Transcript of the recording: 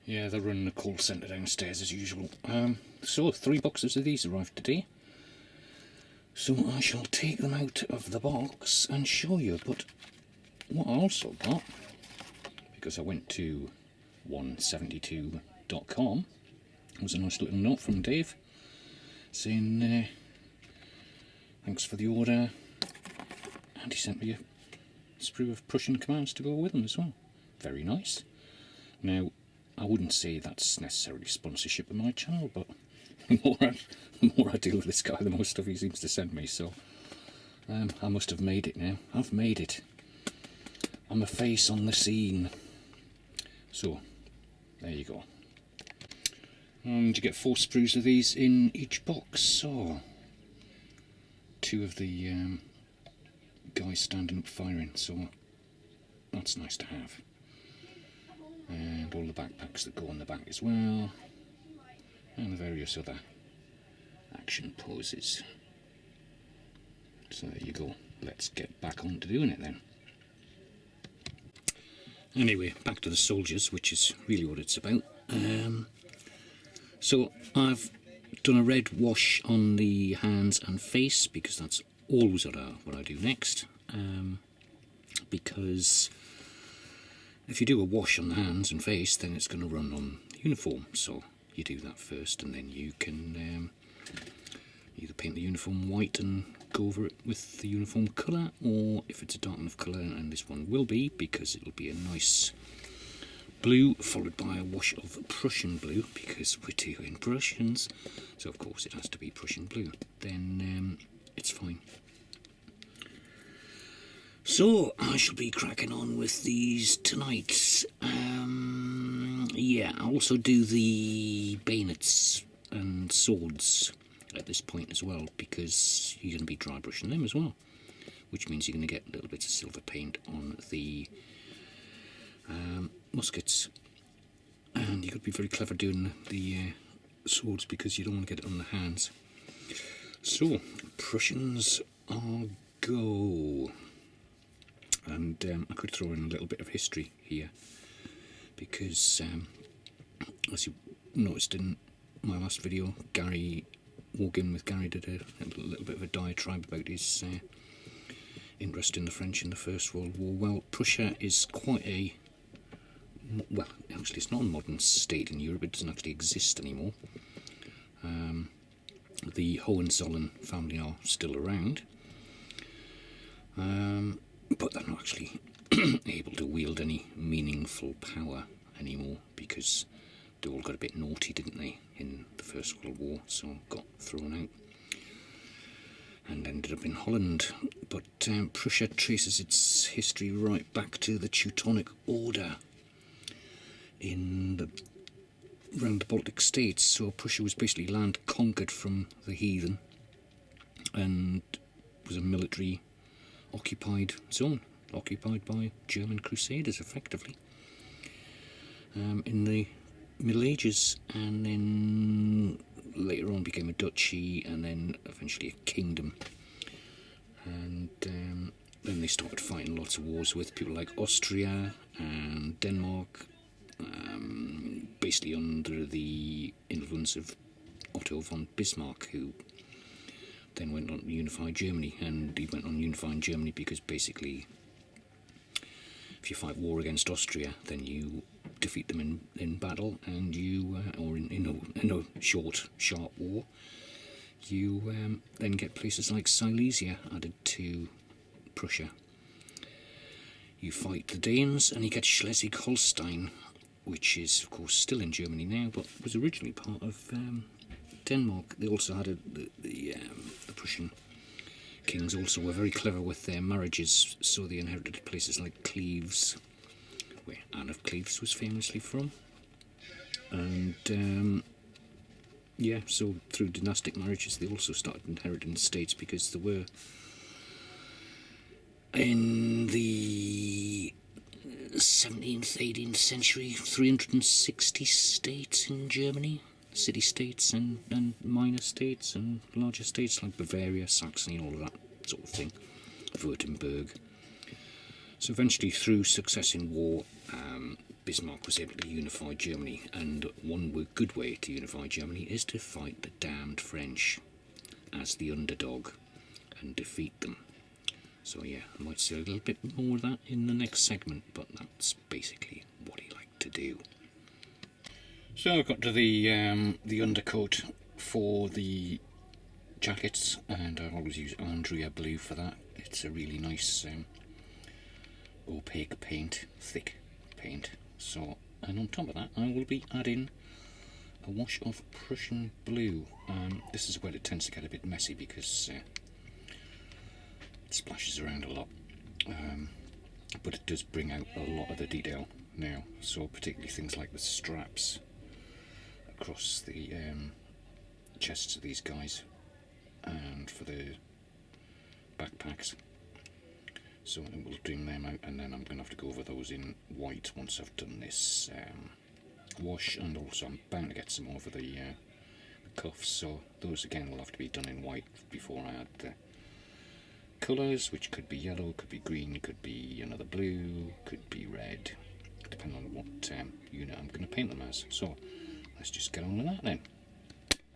Yeah, they're running a call centre downstairs as usual. So 3 boxes of these arrived today. So I shall take them out of the box and show you. But what I also got, because I went to 172.com, was a nice little note from Dave saying thanks for the order, and he sent me a sprue of Prussian commands to go with them as well. Very nice. Now, I wouldn't say that's necessarily sponsorship of my channel, but the more I deal with this guy, the more stuff he seems to send me, so I must have made it now. I've made it. I'm a face on the scene. So, there you go. And you get 4 sprues of these in each box, so 2 of the guys standing up firing, so that's nice to have. And all the backpacks that go on the back as well, and the various other action poses. So there you go. Let's get back on to doing it then. Anyway, back to the soldiers, which is really what it's about. So I've done a red wash on the hands and face, because that's always what I do next. Because if you do a wash on the hands and face, then it's going to run on the uniform. So you do that first, and then you can either paint the uniform white and go over it with the uniform colour, or if it's a dark enough colour, and this one will be, because it'll be a nice blue followed by a wash of Prussian blue, because we're doing Prussians, so of course it has to be Prussian blue, then it's fine. So I shall be cracking on with these tonight. Yeah, I'll also do the bayonets and swords at this point as well, because you're going to be dry brushing them as well, which means you're going to get little bits of silver paint on the muskets, and you've got to be very clever doing the swords, because you don't want to get it on the hands. So Prussians are go. And I could throw in a little bit of history here, because as you noticed in my last video, Gary did a little bit of a diatribe about his interest in the French in the First World War. Well, Prussia is quite a, well, actually it's not a modern state in Europe, it doesn't actually exist anymore. The Hohenzollern family are still around. But they're not actually able to wield any meaningful power anymore, because they all got a bit naughty, didn't they, in the First World War, so got thrown out and ended up in Holland. But Prussia traces its history right back to the Teutonic Order around the Baltic states. So Prussia was basically land conquered from the heathen, and was a military occupied zone, occupied by German crusaders effectively, in the Middle Ages, and then later on became a duchy, and then eventually a kingdom. And then they started fighting lots of wars with people like Austria and Denmark, basically under the influence of Otto von Bismarck, who then went on to unify Germany. And he went on unifying Germany because basically, if you fight war against Austria, then you defeat them in battle, and you, or in a short, sharp war, you then get places like Silesia added to Prussia. You fight the Danes, and you get Schleswig-Holstein, which is of course still in Germany now, but was originally part of Denmark. They also had the Prussian kings also were very clever with their marriages, so they inherited places like Cleves, where Anne of Cleves was famously from. And yeah, so through dynastic marriages they also started inheriting states, because there were, in the 17th, 18th century, 360 states in Germany. City-states and minor states and larger states like Bavaria, Saxony, all of that sort of thing, Württemberg. So eventually, through success in war, Bismarck was able to unify Germany, and one good way to unify Germany is to fight the damned French as the underdog and defeat them. So yeah, I might say a little bit more of that in the next segment, but that's basically what he liked to do. So I've got to the undercoat for the jackets, and I always use Andrea blue for that. It's a really nice opaque paint, thick paint. So, and on top of that I will be adding a wash of Prussian blue. This is where it tends to get a bit messy because it splashes around a lot, but it does bring out a lot of the detail now, so particularly things like the straps across the chests of these guys and for the backpacks. So I will bring them out, and then I'm going to have to go over those in white once I've done this wash, and also I'm bound to get some over the cuffs, so those again will have to be done in white before I add the colours, which could be yellow, could be green, could be another blue, could be red, depending on what unit I'm going to paint them as. So let's just get on with that then.